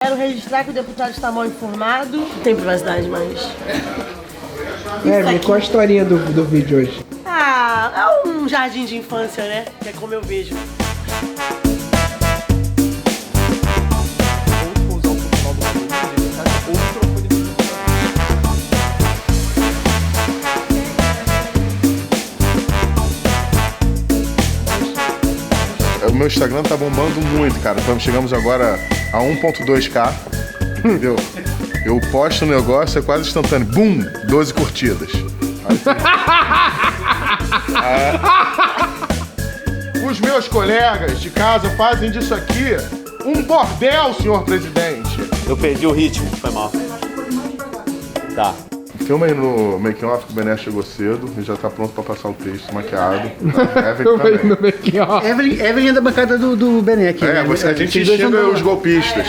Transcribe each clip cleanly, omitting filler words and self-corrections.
Quero registrar que o deputado está mal informado. Não tem privacidade mais. Qual a historinha do vídeo hoje? Ah, é um jardim de infância, né? Que é como eu vejo. O meu Instagram tá bombando muito, cara. Então chegamos agora a 1.2k, entendeu? Eu posto o negócio, é quase instantâneo. Bum! 12 curtidas. Os meus colegas de casa fazem disso aqui um bordel, senhor presidente. Eu perdi o ritmo, foi mal. Tá. Filma aí no making off que o Bené chegou cedo e já tá pronto pra passar o texto, maquiado. No making off. Evelyn é da bancada do Bené aqui. É, a gente xinga os golpistas.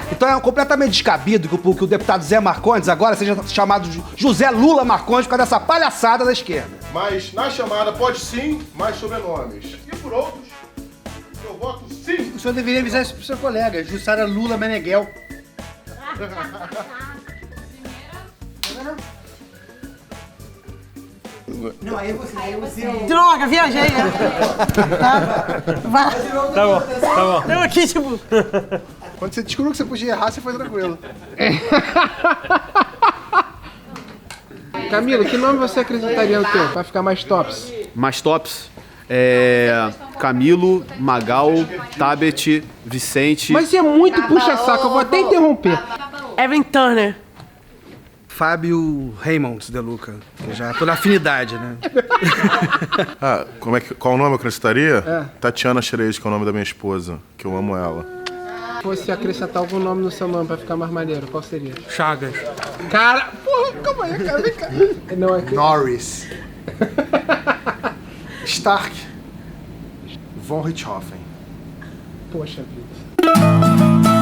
Então é completamente descabido que o deputado Zé Marcondes agora seja chamado de José Lula Marcondes por causa dessa palhaçada da esquerda. Mas na chamada pode sim mais sobrenomes. E por outros, eu voto sim. O senhor deveria avisar isso pro seu colega, Jussara Lula Meneghel. Não, aí você... Droga, viajei, né? Vai. Tá bom. Eu aqui, tipo... Quando você descobriu que você podia errar, você foi tranquilo. Camilo, que nome você acrescentaria no teu? Pra ficar mais tops. Mais tops. Camilo, Magal, Tabet, Vicente. Mas isso é muito puxa-saco, eu vou até interromper. Evan Turner. Fábio Raymonds de Luca, que já por afinidade, né? Ah, qual o nome eu acrescentaria? Tatiana Schreis, que é o nome da minha esposa, que eu amo ela. Se fosse acrescentar algum nome no seu nome pra ficar mais maneiro, qual seria? Chagas. Cara, porra, calma aí, cara, vem cá. Não, é que... Norris. Stark. Von Richthofen. Poxa vida.